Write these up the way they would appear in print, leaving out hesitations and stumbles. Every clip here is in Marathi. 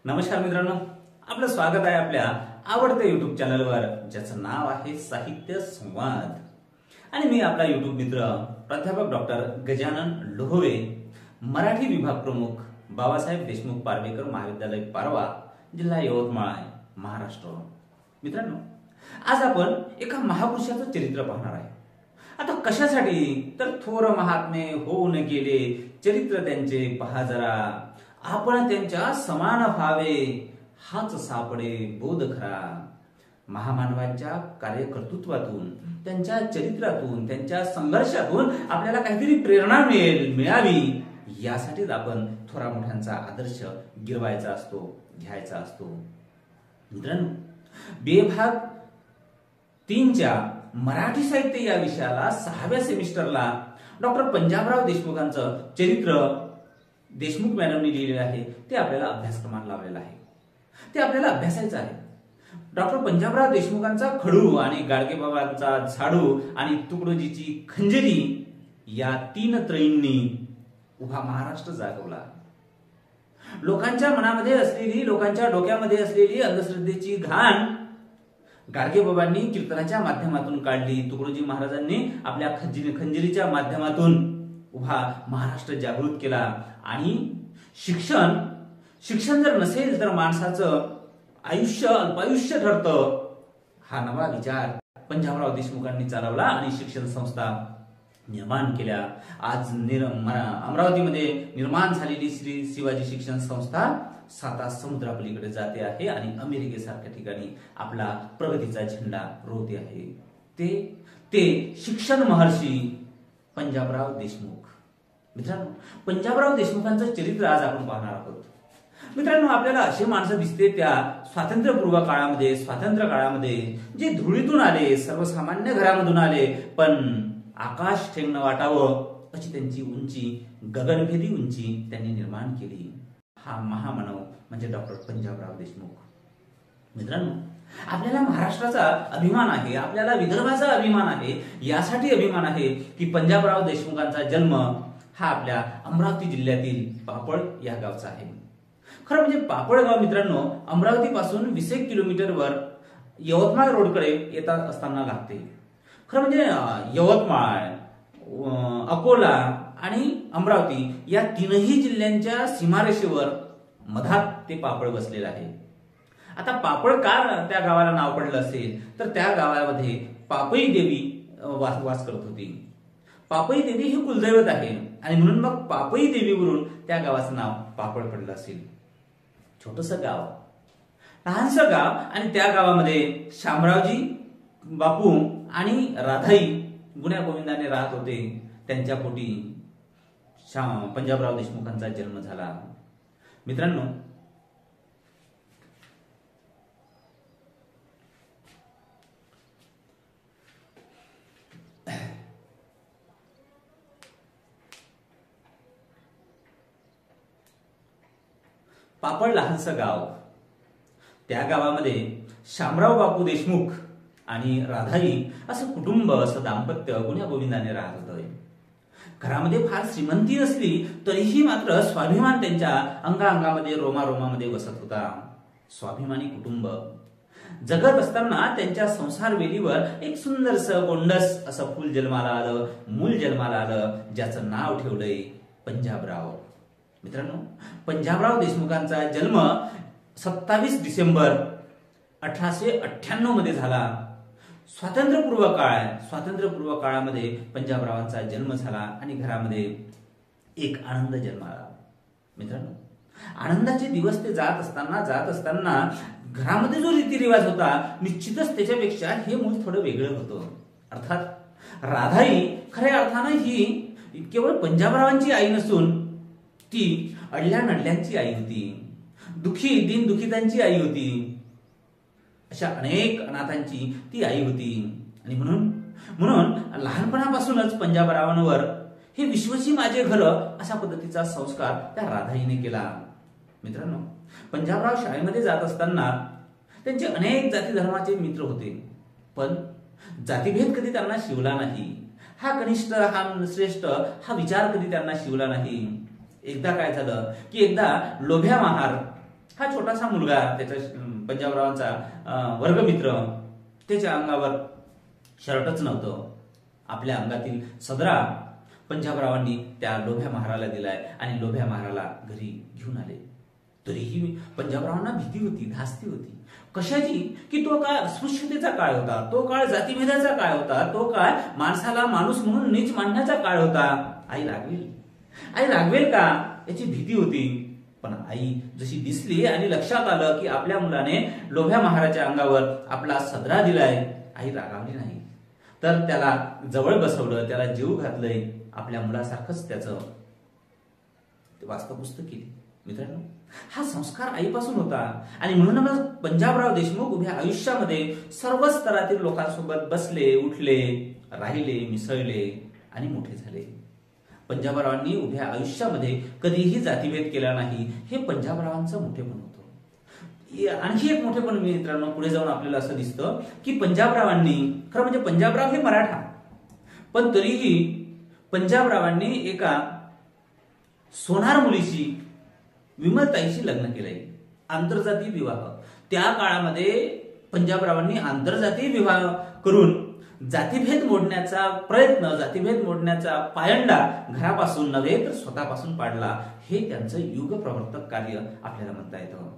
नमस्कार मित्रांनो, आपलं स्वागत आहे आपल्या आवडत्या युट्यूब चॅनलवर ज्याचं नाव आहे साहित्य संवाद। आणि मी आपला युट्यूब मित्र प्राध्यापक डॉक्टर गजानन लोहवे, मराठी विभाग प्रमुख बाबासाहेब देशमुख पार्वेकर महाविद्यालय पारवा, जिल्हा यवतमाळ, महाराष्ट्र। मित्रांनो, आज आपण एका महापुरुषाचं चरित्र पाहणार आहे। आता कशासाठी तर थोर महात्मे होऊन गेले चरित्र त्यांचे पहा जरा, आपण त्यांच्या समान व्हावे हाच सापडे बोध खरा। महामानवांच्या कार्यकर्तृत्वातून, त्यांच्या चरित्रातून, त्यांच्या संघर्षातून आपल्याला काहीतरी प्रेरणा मिळावी यासाठीच आपण थोरा मोठ्यांचा आदर्श गिरवायचा असतो, घ्यायचा असतो। मित्रांनो, विभाग 3च्या मराठी साहित्य या विषयाला 6व्या सेमिस्टरला डॉक्टर पंजाबराव देशमुखांचं चरित्र देशमुख मॅडमने लिहिलेलं आहे, ते आपल्याला अभ्यासक्रमात लावलेलं आहे, ते आपल्याला अभ्यासायचं आहे। डॉक्टर पंजाबराव देशमुखांचा खडू आणि गाडगेबाबांचा झाडू आणि तुकडोजीची खंजरी या 3 त्रयींनी उभा महाराष्ट्र जागवला। लोकांच्या मनामध्ये असलेली, लोकांच्या डोक्यामध्ये असलेली अंधश्रद्धेची घाण गाडगेबाबांनी कीर्तनाच्या माध्यमातून काढली, तुकडोजी महाराजांनी आपल्या खंजरीच्या माध्यमातून उभा महाराष्ट्र जागृत केला। आणि शिक्षण जर नसेल तर माणसाचं आयुष्य अल्पायुष्य ठरतं, हा नवा विचार पंजाबराव देशमुखांनी चालवला आणि शिक्षण संस्था निर्माण केल्या। आज अमरावतीमध्ये निर्माण झालेली श्री शिवाजी शिक्षण संस्था 7 समुद्रापलीकडे जाते आहे आणि अमेरिकेसारख्या ठिकाणी आपला प्रगतीचा झेंडा रोवते आहे। ते शिक्षण महर्षी पंजाबराव देशमुख। मित्रांनो, पंजाबराव देशमुखांचं चरित्र आज आपण पाहणार आहोत। मित्रांनो, आपल्याला असे माणसं दिसते त्या स्वातंत्र्यपूर्व काळामध्ये, स्वातंत्र्य काळामध्ये जे धुळीतून आले, सर्वसामान्य घरामधून आले, पण आकाश ठेंगणं वाटावं अशी त्यांची उंची, गगनभेदी उंची त्यांनी निर्माण केली। हा महामानव म्हणजे डॉक्टर पंजाबराव देशमुख। मित्रांनो, आपल्याला महाराष्ट्राचा अभिमान आहे, आपल्याला विदर्भाचा अभिमान आहे, यासाठी अभिमान आहे की पंजाबराव देशमुखांचा जन्म हा आपल्या अमरावती जिल्ह्यातील पापळ या गावचा आहे। खरं म्हणजे पापळ गाव मित्रांनो अमरावती पासून 20 किलोमीटरवर यवतमाळ रोडकडे येत असताना लागते। खरं म्हणजे यवतमाळ, अकोला आणि अमरावती या 3ही जिल्ह्यांच्या सीमारेषेवर मधात ते पापळ बसलेलं आहे। आता पापळ का त्या गावाला नाव पडलं असेल तर त्या गावामध्ये पापई देवी वास करत होती। पापई देवी हे कुलदैवत आहे आणि म्हणून मग पापई देवीवरून त्या गावाचं नाव पापळ पडलं असेल। छोटंसं गाव, लहानसं गाव, आणि त्या गावामध्ये शामरावजी बापू आणि राधाई गुण्या गोविंदाने राहत होते। त्यांच्या पोटी पंजाबराव देशमुखांचा जन्म झाला। मित्रांनो, पापळ लहानसं गाव, त्या गावामध्ये शामराव बापू देशमुख आणि राधाई असं कुटुंब, असं दाम्पत्य गुण्या गोविंदाने राहत होतं। घरामध्ये फार श्रीमंती नसली तरीही मात्र स्वाभिमान त्यांच्या अंगामध्ये, रोमारोमामध्ये वसत होता। स्वाभिमानी कुटुंब जगत असताना त्यांच्या संसार वेलीवर एक सुंदरसं गोंडस असं फूल जन्माला आलं, मूल जन्माला आलं, ज्याचं नाव ठेवलंय पंजाबराव। मित्रांनो, पंजाबराव देशमुखांचा जन्म 27 डिसेंबर 1898 मध्ये झाला। स्वातंत्र्यपूर्व काळामध्ये पंजाबरावांचा जन्म झाला आणि घरामध्ये एक आनंद जन्माला। मित्रांनो, आनंदाचे दिवस ते जात असताना घरामध्ये जो रीतिरिवाज होता निश्चितच त्याच्यापेक्षा हे मूल थोडं वेगळं होतं। अर्थात राधाई खऱ्या अर्थानं ही केवळ पंजाबरावांची आई नसून ती अडल्या नडल्यांची आई होती, दीनदुखितांची आई होती, अशा अनेक अनाथांची ती आई होती। आणि म्हणून लहानपणापासूनच पंजाबरावांवर हे विश्वची माझे घर अशा पद्धतीचा संस्कार त्या राधाईने केला। मित्रांनो, पंजाबराव शाळेमध्ये जात असताना त्यांचे अनेक जाती धर्माचे मित्र होते, पण जातीभेद कधी त्यांना शिवला नाही। हा कनिष्ठ, हा श्रेष्ठ हा विचार कधी त्यांना शिवला नाही। एकदा काय झालं की एकदा लोभ्या महार हा छोटासा मुलगा, त्याच्या पंजाबरावांचा वर्गमित्र, त्याच्या अंगावर शर्टच नव्हतं. आपल्या अंगातील सदरा पंजाबरावांनी त्या लोभ्या महाराला दिलाय आणि लोभ्या महाराला घरी घेऊन आले. तरीही पंजाबरावांना भीती होती, धास्ती होती. कशाची? की तो काळ अस्पृश्यतेचा काळ होता, तो काळ जातीभेदाचा काळ होता, तो काळ माणसाला माणूस म्हणून नीच मांडण्याचा काळ होता. आई रागवेल का याची भीती होती. पण आई जशी दिसली आणि लक्षात आलं की आपल्या मुलाने लोभ्या महाराच्या अंगावर आपला सदरा दिलाय, आई रागावली नाही. तर त्याला जवळ बसवलं, त्याला जीव घातलंय, आपल्या मुलासारखंच त्याचं वास्तवपुस्त केली. मित्रांनो, हा संस्कार आईपासून होता. आणि म्हणून पंजाबराव देशमुख उभ्या आयुष्यामध्ये सर्व स्तरातील लोकांसोबत बसले, उठले, राहिले, मिसळले आणि मोठे झाले. पंजाबरावांनी उभ्या आयुष्यामध्ये कधीही जातीभेद केला नाही. हे पंजाबरावांचं मोठेपण होतं. आणखी एक मोठेपण मित्रांनो पुढे जाऊन आपल्याला असं दिसतं की पंजाबरावांनी, खरं म्हणजे पंजाबराव हे मराठा, पण तरीही पंजाबरावांनी एका सोनार मुलीशी, विमलताईशी लग्न केलंय. आंतरजातीय विवाह. त्या काळामध्ये पंजाबरावांनी आंतरजातीय विवाह करून जातीभेद मोडण्याचा प्रयत्न, जातीभेद मोडण्याचा पायंडा घरापासून नव्हे तर स्वतःपासून पाडला. हे त्यांचं युग प्रवर्तक कार्य आपल्याला म्हणता येतं.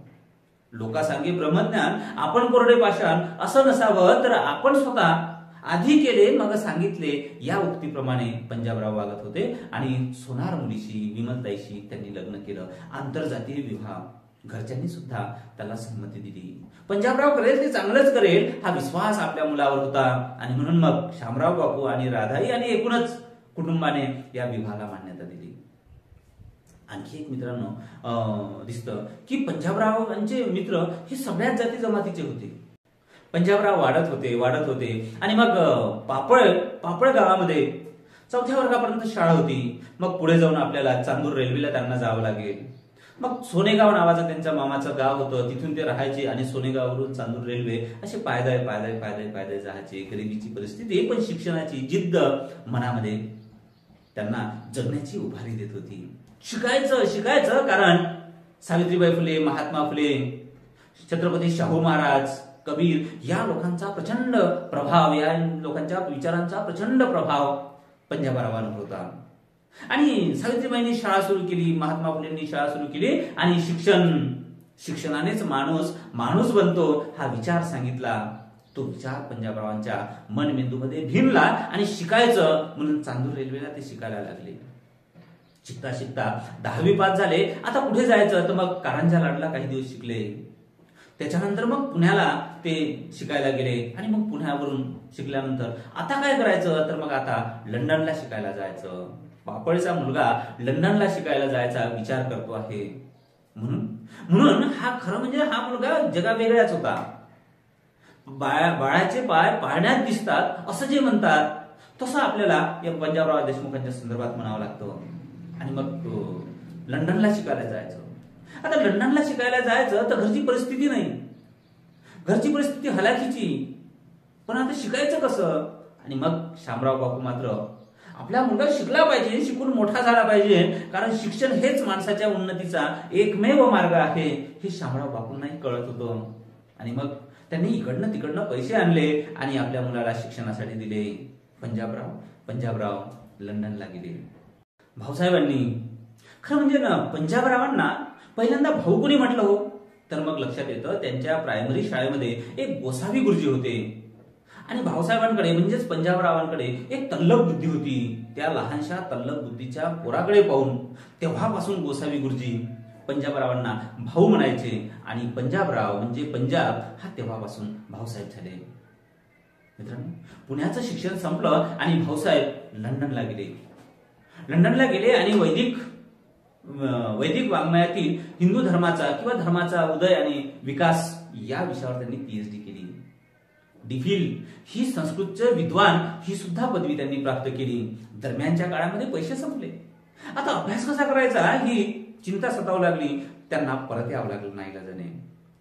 लोकांसांगे ब्रह्मज्ञान आपण कोरडे पाषाण असं नसावं तर आपण स्वतः आधी केले मग सांगितले, या उक्तीप्रमाणे पंजाबराव वागत होते. आणि सोनार मुलीशी, विमलताईशी त्यांनी लग्न केलं. आंतरजातीय विवाह. घरच्यांनी सुद्धा त्याला संमती दिली. पंजाबराव करेल ते चांगलंच करेल हा विश्वास आपल्या मुलावर होता. आणि म्हणून मग शामराव बापू आणि राधाई आणि एकूणच कुटुंबाने या विवाहाला मान्यता दिली. आणखी एक मित्रांनो दिसतं की पंजाबरावांचे मित्र हे सगळ्याच जाती जमातीचे होते. पंजाबराव वाढत होते आणि मग पापळ गावामध्ये 4थ्या वर्गापर्यंत शाळा होती. मग पुढे जाऊन आपल्याला चांदूर रेल्वेला त्यांना जावं लागेल. मग सोनेगाव नावाचं त्यांच्या मामाचं गाव होतं, तिथून ते राहायचे आणि सोनेगाववरून चांदूर रेल्वे असे पायदळ जायचे. गरिबीची परिस्थिती पण शिक्षणाची जिद्द मनामध्ये त्यांना जगण्याची उभारी देत होती. शिकायचं कारण सावित्रीबाई फुले, महात्मा फुले, छत्रपती शाहू महाराज, कबीर या लोकांचा प्रचंड प्रभाव, या लोकांच्या विचारांचा प्रचंड प्रभाव पंजाबरावांवर होता. आणि सावित्रीबाईंनी शाळा सुरू केली, महात्मा फुलेंनी शाळा सुरू केली आणि शिक्षणानेच माणूस बनतो हा विचार सांगितला. तो विचार पंजाबरावांच्या मनमेंदूमध्ये भिनला आणि शिकायचं म्हणून चांदूर रेल्वेला ते शिकायला लागले. शिकता 10वी पास झाले. आता कुठे जायचं तर मग कारंजा लाडला काही दिवस शिकले. त्याच्यानंतर मग पुण्याला ते शिकायला गेले आणि मग पुण्यावरून शिकल्यानंतर आता काय करायचं तर मग आता लंडनला शिकायला जायचं. पापळचा मुलगा लंडनला शिकायला जायचा विचार करतो आहे. म्हणून हा खरं म्हणजे हा मुलगा जगावेगळाच होता. बाळाचे पाय पाळण्यात दिसतात असं जे म्हणतात तसं आपल्याला या पंजाबराव देशमुखांच्या संदर्भात म्हणावं लागतं. आणि मग लंडनला शिकायला जायचं. आता लंडनला शिकायला जायचं तर घरची परिस्थिती नाही, घरची परिस्थिती हलाखीची, पण आता शिकायचं कसं? आणि मग शामराव बापू मात्र आपला मुलगा शिकला पाहिजे, शिकून मोठा झाला पाहिजे, कारण शिक्षण हेच माणसाच्या उन्नतीचा एकमेव मार्ग आहे हे शामराव बापूंनाही कळत होतं. आणि मग त्यांनी इकडनं तिकडनं पैसे आणले आणि आपल्या मुलाला शिक्षणासाठी दिले. पंजाबराव लंडनला गेले. भाऊसाहेबांनी, खरं म्हणजे ना पंजाबरावांना पहिल्यांदा भाऊ कोणी म्हटलं हो तर मग लक्षात येतं त्यांच्या प्रायमरी शाळेमध्ये एक गोसावी गुरुजी होते. आणि भाऊसाहेबांकडे म्हणजेच पंजाबरावांकडे एक तल्लख बुद्धी होती. त्या लहानशा तल्लख बुद्धीच्या पोराकडे पाहून तेव्हापासून गोसावी गुरुजी पंजाबरावांना भाऊ म्हणायचे आणि पंजाबराव म्हणजे पंजाब हा तेव्हापासून भाऊसाहेब झाले. मित्रांनो, पुण्याचं शिक्षण संपलं आणि भाऊसाहेब लंडनला गेले आणि वैदिक वाङ्मयातील हिंदू धर्माचा किंवा धर्माचा उदय आणि विकास या विषयावर त्यांनी पीएचडी केली. डिफिल ही संस्कृतचे विद्वान ही सुद्धा पदवी त्यांनी प्राप्त केली. दरम्यानच्या काळामध्ये पैसे संपले. आता अभ्यास कसा करायचा ही चिंता सतावू लागली. त्यांना परत यावं लागलं नाईलाजाने.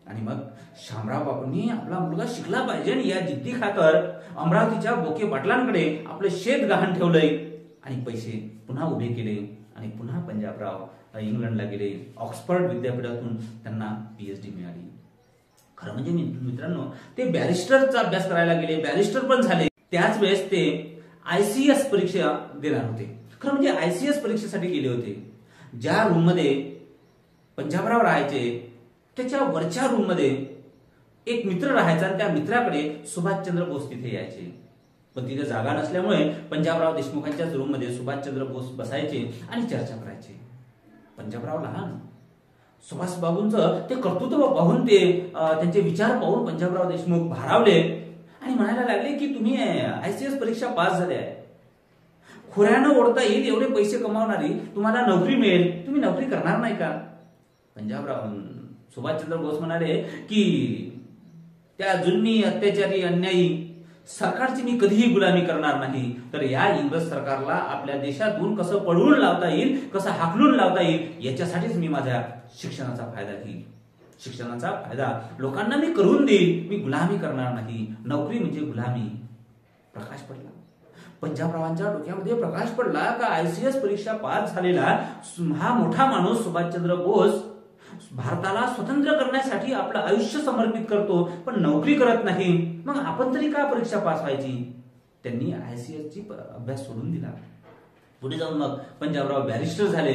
आणि मग शामराव बापूंनी आपला मुलगा शिकला पाहिजे आणि या जिद्दी खातर अमरावतीच्या बोके पाटलांकडे आपलं शेत गहाण ठेवलंय आणि पैसे पुन्हा उभे केले. आणि पुन्हा पंजाबराव इंग्लंडला गेले. ऑक्सफर्ड विद्यापीठातून त्यांना PhD मिळाली. खरं म्हणजे मित्रांनो, ते बॅरिस्टरचा अभ्यास करायला गेले, बॅरिस्टर पण झाले. त्याच वेळेस ते ICS परीक्षा देणार होते. खरं म्हणजे ICS परीक्षेसाठी गेले होते. ज्या रूम मध्ये पंजाबराव राहायचे त्याच्या वरच्या रूम मध्ये एक मित्र राहायचा आणि त्या मित्राकडे सुभाषचंद्र बोस तिथे यायचे. पण तिथे जागा नसल्यामुळे पंजाबराव देशमुखांच्याच रूम मध्ये सुभाषचंद्र बोस बसायचे आणि चर्चा करायचे. पंजाबराव लहान, सुभाषबाबूंचं ते कर्तृत्व पाहून, ते त्यांचे विचार पाहून पंजाबराव देशमुख भारावले आणि म्हणायला लागले की तुम्ही ICS परीक्षा पास झाले आहे, खोऱ्यानं ओढता येईल एवढे पैसे कमावणारी तुम्हाला नोकरी मिळेल, तुम्ही नोकरी करणार नाही का? पंजाबराव सुभाषचंद्र बोस म्हणाले की त्या जुन्नी अत्याचारी अन्यायी सरकारची मी कधीही गुलामी करणार नाही, तर या इंग्रज सरकारला आपल्या देशातून कसं पळवून लावता येईल, कसं हाकलून लावता येईल याच्यासाठीच मी माझ्या शिक्षणाचा फायदा घेईल. शिक्षणाचा फायदा लोकांना मी करून देईल, मी गुलामी करणार नाही. नोकरी म्हणजे गुलामी. प्रकाश पडला पंजाबरावांच्या डोक्यामध्ये, प्रकाश पडला का ICS परीक्षा पास झालेला हा मोठा माणूस सुभाषचंद्र बोस भारताला स्वतंत्र करण्यासाठी आपलं आयुष्य समर्पित करतो, पण नोकरी करत नाही. मग आपण तरी का परीक्षा पास व्हायची? त्यांनी ICS ची अभ्यास सोडून दिला. पुढे जाऊन मग पंजाबराव बॅरिस्टर झाले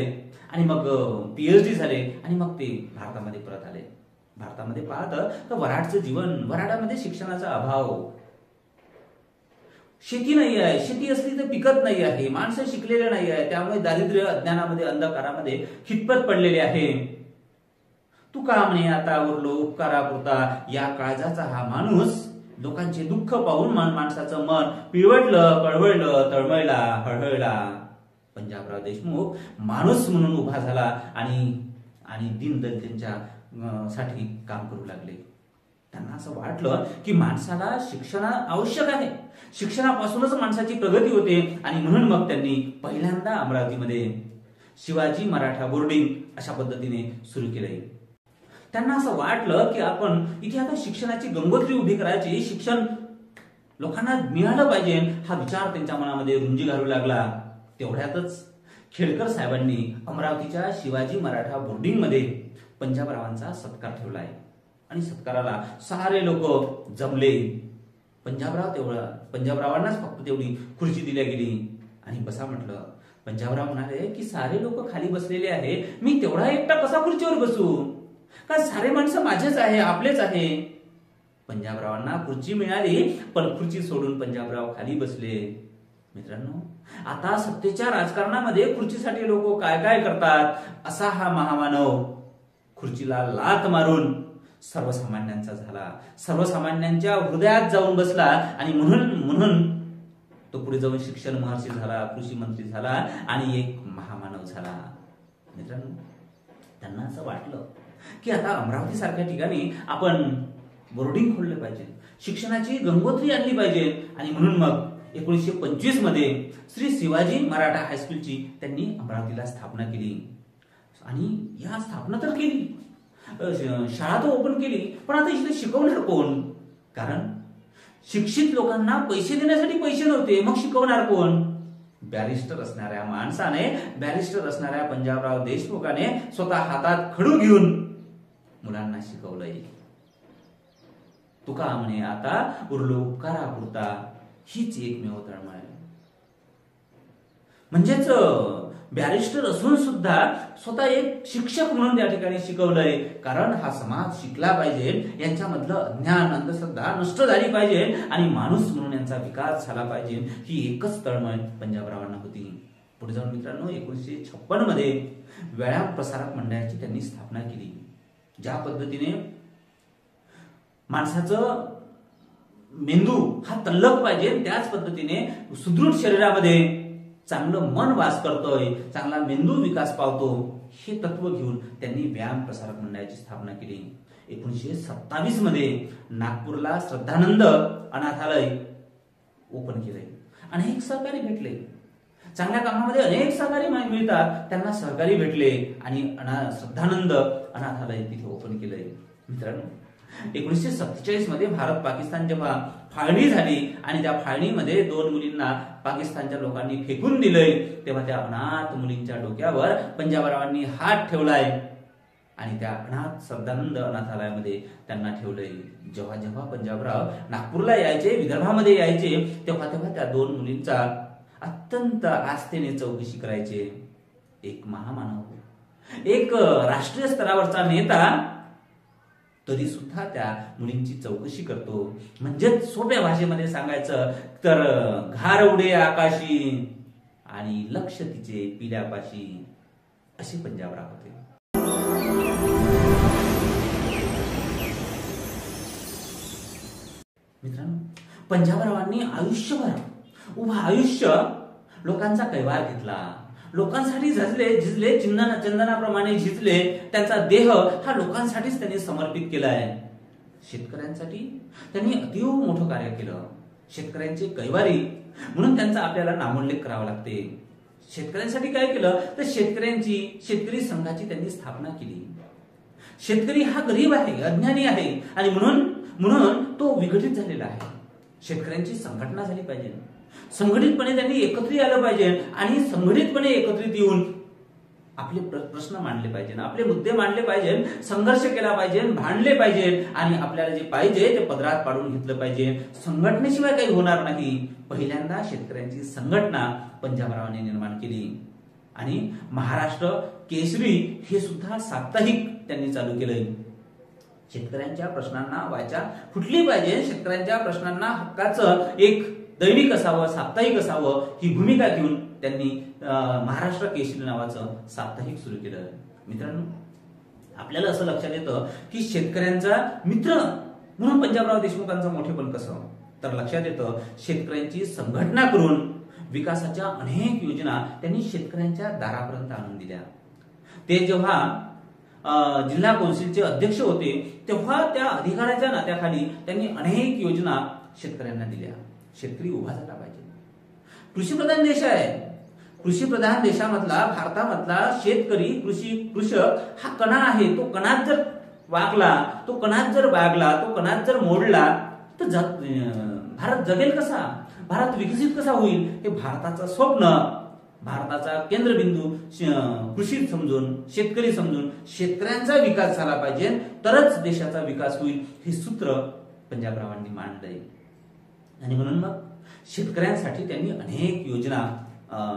आणि मग PhD झाले आणि मग ते भारतामध्ये परत आले. भारतामध्ये पाहतं तर वऱ्हाडचं जीवन, वऱ्हाडामध्ये शिक्षणाचा अभाव, शेती नाही आहे, शेती असली तर पिकत नाही आहे, माणसं शिकलेले नाही आहे, त्यामुळे दारिद्र्य, अज्ञानामध्ये, अंधकारामध्ये खितपत पडलेले आहे. तू का म्हणे आता उरलो उपकारापुरता, या काळजाचा हा माणूस लोकांचे दुःख पाहून माणसाचं मन पिळवटलं, कळवळलं, तळमळला, हळहळला. पंजाबराव देशमुख माणूस म्हणून उभा झाला आणि दीनदलितांच्या साठी काम करू लागले. त्यांना असं वाटलं की माणसाला शिक्षण आवश्यक आहे, शिक्षणापासूनच माणसाची प्रगती होते आणि म्हणून मग त्यांनी पहिल्यांदा अमरावतीमध्ये शिवाजी मराठा बोर्डिंग अशा पद्धतीने सुरू केले. त्यांना असं वाटलं की आपण इथे आता शिक्षणाची गंगोत्री उभी करायची, शिक्षण लोकांना मिळालं पाहिजे, हा विचार त्यांच्या मनामध्ये रुंजी घालू लागला. तेवढ्यातच खेडकर साहेबांनी अमरावतीच्या शिवाजी मराठा बोर्डिंग मध्ये पंजाबरावांचा सत्कार ठेवलाय आणि सत्काराला सारे लोक जमले. पंजाबरावांनाच फक्त तेवढी खुर्ची दिल्या गेली आणि बसा म्हटलं. पंजाबराव म्हणाले की सारे लोक खाली बसलेले आहे, मी तेवढा एकटा कसा खुर्चीवर बसू? का सारे माणसं माझेच आहे, आपलेच आहे. पंजाबरावांना खुर्ची मिळाली, पण खुर्ची सोडून पंजाबराव खाली बसले. मित्रांनो, आता सत्तेच्या राजकारणामध्ये खुर्चीसाठी लोक काय काय करतात, असा हा महामानव खुर्चीला लात मारून सर्वसामान्यांचा झाला, सर्वसामान्यांच्या हृदयात जाऊन बसला आणि म्हणून तो पुढे जाऊन शिक्षण महर्षी झाला, कृषी मंत्री झाला आणि एक महामानव झाला. मित्रांनो, त्यांना असं वाटलं की आता अमरावती सारख्या ठिकाणी आपण बोर्डिंग खोलले पाहिजे, शिक्षणाची गंगोत्री आणली पाहिजे आणि म्हणून मग 1925 मध्ये श्री शिवाजी मराठा हायस्कूलची त्यांनी अमरावतीला स्थापना केली. आणि या स्थापना तर केली, शाळा तर ओपन केली, पण आता इथे शिकवणार कोण? कारण शिक्षित लोकांना पैसे देण्यासाठी पैसे नव्हते, मग शिकवणार कोण? बॅरिस्टर असणाऱ्या माणसाने, बॅरिस्टर असणाऱ्या पंजाबराव देशमुखाने स्वतः हातात खडू घेऊन मुलांना शिकवलंय. तुका म्हणे आता उरलो उपकारापुरता, हीच एकमेव तळमळ आहे. म्हणजेच बॅरिस्टर असून सुद्धा स्वतः एक शिक्षक म्हणून त्या ठिकाणी शिकवलंय. कारण हा समाज शिकला पाहिजे, यांच्यामधलं अज्ञान, अंधश्रद्धा नष्ट झाली पाहिजे आणि माणूस म्हणून यांचा विकास झाला पाहिजे, ही एकच तळमळ पंजाबरावांना होती. पुढे जाऊन मित्रांनो 1956 मध्ये व्यायाम प्रसारक मंडळाची त्यांनी स्थापना केली. ज्या पद्धतीने माणसाचं मेंदू हा तल्लख पाहिजे, त्याच पद्धतीने सुदृढ शरीरामध्ये चांगलं मन वास करतोय, चांगला मेंदू विकास पावतो, हे तत्व घेऊन त्यांनी व्यायाम प्रसारक मंडळाची स्थापना केली. 1927 मध्ये नागपूरला श्रद्धानंद अनाथालय ओपन केलंय. अनेक सहकारी भेटले, चांगल्या कामामध्ये अनेक सहकारी मिळतात, त्यांना सहकारी भेटले आणि श्रद्धानंद अनाथालय तिथे ओपन केलंय. मित्रांनो, 1947 मध्ये भारत पाकिस्तान जेव्हा फाळणी झाली आणि त्या फाळणीमध्ये 2 मुलींना पाकिस्तानच्या लोकांनी फेकून दिलंय, तेव्हा त्या अनाथ मुलींच्या डोक्यावर पंजाबरावांनी हात ठेवलाय आणि त्या अनाथ सदानंद अनाथालयामध्ये त्यांना ठेवलंय. जेव्हा जेव्हा पंजाबराव नागपूरला यायचे, विदर्भामध्ये यायचे, तेव्हा तेव्हा त्या 2 मुलींचा अत्यंत आस्थेने चौकशी करायचे. एक महामानव, एक राष्ट्रीय स्तरावरचा नेता तरी सुद्धा त्या मुलींची चौकशी करतो. म्हणजे सोप्या भाषेमध्ये सांगायचं तर घार उडे आकाशी आणि लक्ष तिचे पिल्यापाशी, असे पंजाबराव होते. मित्रांनो, पंजाबरावांनी आयुष्यभर उभं आयुष्य लोकांचा कैवार घेतला, लोकांसाठी झिजले चंदनाप्रमाणे झिजले. त्यांचा देह हा लोकांसाठीच त्यांनी समर्पित केलाय. शेतकऱ्यांसाठी त्यांनी अतिव मोठं कार्य केलं. शेतकऱ्यांचे कैवारी म्हणून त्यांचा आपल्याला नामोल्लेख करावा लागते. शेतकऱ्यांसाठी काय केलं तर शेतकरी संघाची त्यांनी स्थापना केली. शेतकरी हा गरीब आहे, अज्ञानी आहे आणि म्हणून तो विघटित झालेला आहे. शेतकऱ्यांची संघटना झाली पाहिजे, संघटितपणे त्यांनी एकत्रित आलं पाहिजे आणि संघटितपणे एकत्रित येऊन आपले प्रश्न मांडले पाहिजे, आपले मुद्दे मांडले पाहिजे, संघर्ष केला पाहिजे, भांडले पाहिजे आणि आपल्याला जे पाहिजे ते पदरात पाडून घेतलं पाहिजे. संघटनेशिवाय काही होणार नाही. पहिल्यांदा शेतकऱ्यांची संघटना पंजाबरावांनी निर्माण केली आणि महाराष्ट्र केसरी हे सुद्धा साप्ताहिक त्यांनी चालू केलंय. शेतकऱ्यांच्या प्रश्नांना वाचा फुटली पाहिजे, शेतकऱ्यांच्या प्रश्नांना हक्काचं एक दैनिक असावं, साप्ताहिक असावं, ही भूमिका घेऊन त्यांनी महाराष्ट्र केसरी नावाचं साप्ताहिक सुरू केलं. मित्रांनो, आपल्याला असं लक्षात येतं की शेतकऱ्यांचा मित्र म्हणून पंजाबराव देशमुखांचं मोठेपण कसं, तर लक्षात येतं शेतकऱ्यांची संघटना करून विकासाच्या अनेक योजना त्यांनी शेतकऱ्यांच्या दारापर्यंत आणून दिल्या. ते जेव्हा जिल्हा कौन्सिलचे अध्यक्ष होते तेव्हा त्या अधिकाऱ्याच्या नात्याखाली त्यांनी अनेक योजना शेतकऱ्यांना दिल्या. शेतकरी उभा झाला पाहिजे. कृषीप्रधान देश आहे. कृषीप्रधान देशामधला, भारतामधला शेतकरी, कृषक हा कणा आहे. तो कणात जर वागला, तो कणात जर बागला, तो कणात जर मोडला तर भारत जगेल कसा, भारत विकसित कसा होईल, हे भारताचं स्वप्न, भारताचा केंद्रबिंदू कृषी समजून, शेतकरी समजून शेतकऱ्यांचा विकास झाला पाहिजे, तरच देशाचा विकास होईल, हे सूत्र पंजाबरावांनी मांडलंय. आणि म्हणून मग शेतकऱ्यांसाठी त्यांनी अनेक योजना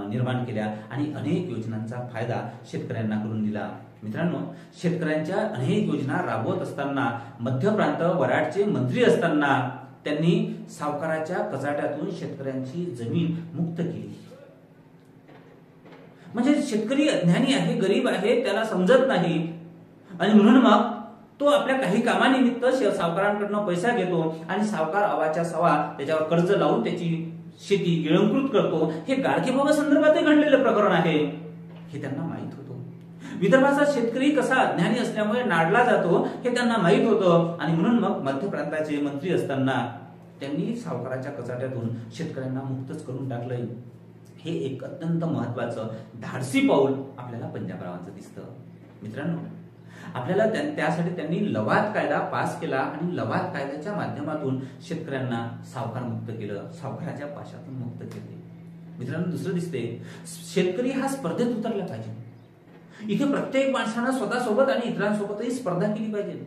निर्माण केल्या आणि अनेक योजनांचा फायदा शेतकऱ्यांना करून दिला. मित्रांनो, शेतकऱ्यांच्या अनेक योजना राबवत असताना, मध्य प्रांत वराडचे मंत्री असताना त्यांनी सावकाराच्या कचाट्यातून शेतकऱ्यांची जमीन मुक्त केली. म्हणजे शेतकरी अज्ञानी आहे, गरीब आहे, त्याला समजत नाही आणि म्हणून मग तो आपल्या काही कामानिमित्त सावकारांकडून पैसा घेतो आणि सावकार अवाच्या सवा त्याच्यावर कर्ज लावून त्याची शेती गिळंकृत करतो. हे गाडगेबाबा संदर्भात घडलेलं प्रकरण आहे, हे त्यांना माहित होतं. विदर्भाचा शेतकरी कसा अज्ञानी असल्यामुळे नाडला जातो हे त्यांना माहित होतं आणि म्हणून मग मध्य प्रांताचे मंत्री असताना त्यांनी सावकाराच्या कचाट्यातून शेतकऱ्यांना मुक्तच करून टाकलंय. हे एक अत्यंत महत्वाचं धाडसी पाऊल आपल्याला पंजाबरावांचं दिसतं. मित्रांनो, आपल्याला त्यासाठी त्यांनी लवाद कायदा पास केला आणि लवाद कायद्याच्या माध्यमातून शेतकऱ्यांना सावकार मुक्त केलं, सावकाराच्या पाशातून मुक्त केले. मित्रांनो, दुसरं दिसते शेतकरी हा स्पर्धेत उतरला पाहिजे. इथे प्रत्येक माणसानं स्वतःसोबत आणि इतरांसोबतही स्पर्धा केली पाहिजे.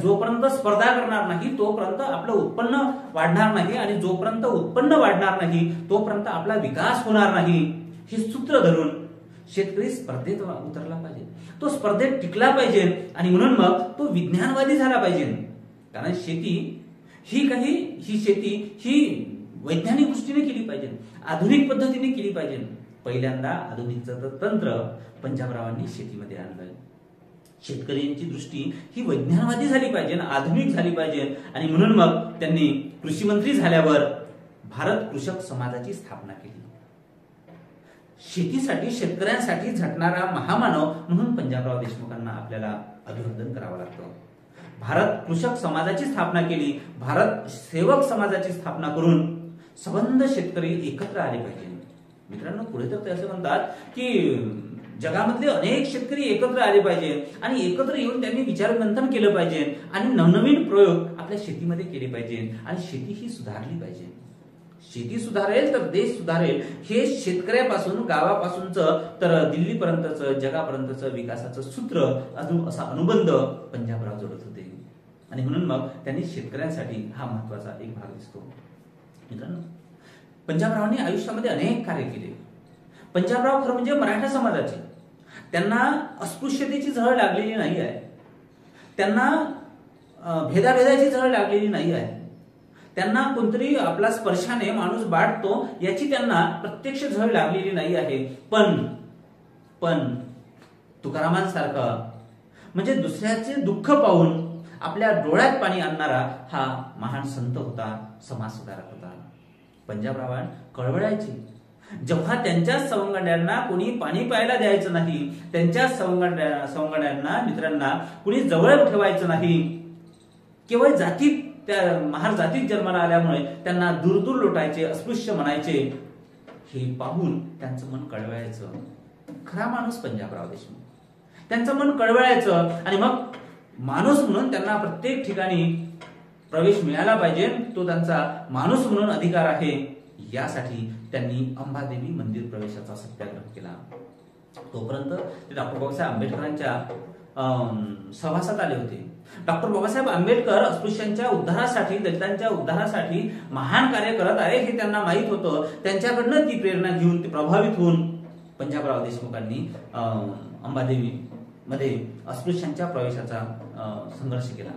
जोपर्यंत स्पर्धा करणार नाही तोपर्यंत आपलं उत्पन्न वाढणार नाही आणि जोपर्यंत उत्पन्न वाढणार नाही तोपर्यंत आपला विकास होणार नाही. हे सूत्र धरून शेतकरी स्पर्धेत उतरला पाहिजे, तो स्पर्धेत टिकला पाहिजे आणि म्हणून मग तो विज्ञानवादी झाला पाहिजे. कारण शेती ही वैज्ञानिक दृष्टीने केली पाहिजे, आधुनिक पद्धतीने केली पाहिजे. पहिल्यांदा आधुनिकचं तंत्र पंजाबरावांनी शेतीमध्ये आणलं. शेतकऱ्यांची दृष्टी ही वैज्ञानवादी झाली पाहिजे, आधुनिक झाली पाहिजे आणि म्हणून मग त्यांनी कृषी मंत्री झाल्यावर भारत कृषक समाजाची स्थापना केली. शेतीसाठी, शेतकऱ्यांसाठी झटणारा महामानव म्हणून पंजाबराव देशमुखांना आपल्याला अभिवादन करावं लागतं. भारत कृषक समाजाची स्थापना केली, भारत सेवक समाजाची स्थापना करून सबंध शेतकरी एकत्र आले पाहिजे. मित्रांनो, पुढे तर ते असे म्हणतात की जगामधले अनेक शेतकरी एकत्र आले पाहिजे आणि एकत्र येऊन त्यांनी विचारमंथन केलं पाहिजे आणि नवनवीन प्रयोग आपल्या शेतीमध्ये केले पाहिजे आणि शेती ही सुधारली पाहिजे. शेती सुधारेल तर देश सुधारेल. हे शेतकऱ्यापासून गावापासूनचं तर दिल्लीपर्यंतचं जगापर्यंतचं विकासाचं सूत्र अजून असा अनुबंध पंजाबराव जोडत होते आणि म्हणून मग त्यांनी शेतकऱ्यांसाठी हा महत्वाचा एक भाग दिसतो. मित्रांनो, पंजाबरावांनी आयुष्यामध्ये अनेक कार्य केले. पंजाबराव खरं म्हणजे मराठा समाजाचे, त्यांना अस्पृश्यतेची झळ लागलेली नाही आहे, त्यांना भेदाभेदाची झळ लागलेली नाही आहे, त्यांना कोणतरी आपला स्पर्शाने माणूस बाळतो याची त्यांना प्रत्यक्ष झळ लागलेली नाही आहे. पण तुकारामांसारखा म्हणजे दुसऱ्याचे दुःख पाहून आपल्या डोळ्यात पाणी आणणारा हा महान संत होता, समाजसुधारक होता. पंजाबराव कळवळायचे. जेव्हा त्यांच्या सवंगड्यांना कोणी पाणी प्यायला द्यायचं नाही, त्यांच्या सवंगड्यांना मित्रांना कोणी जवळ ठेवायचं नाही, केवळ जातीत त्या महार जातीत जन्माला आल्यामुळे त्यांना दूर दूर लोटायचे, अस्पृश्य म्हणायचे, हे पाहून त्यांचं मन कळवळायचं. खरा माणूस पंजाबराव देशमुख, त्यांचं मन कळवळायचं आणि मग माणूस म्हणून त्यांना प्रत्येक ठिकाणी प्रवेश मिळाला पाहिजे, तो त्यांचा माणूस म्हणून अधिकार आहे. यासाठी त्यांनी अंबादेवी मंदिर प्रवेशाचा सत्याग्रह केला. तोपर्यंत ते डॉक्टर बाबासाहेब आंबेडकरांच्या सहवासात आले होते. डॉक्टर बाबासाहेब आंबेडकर अस्पृश्यांच्या उद्धारासाठी, दलितांच्या उद्धारासाठी महान कार्य करत आहे हे त्यांना माहीत होतं. त्यांच्याकडनं ती प्रेरणा घेऊन, ती प्रभावित होऊन पंजाबराव देशमुखांनी अंबादेवी मध्ये अस्पृश्यांच्या प्रवेशाचा संघर्ष केला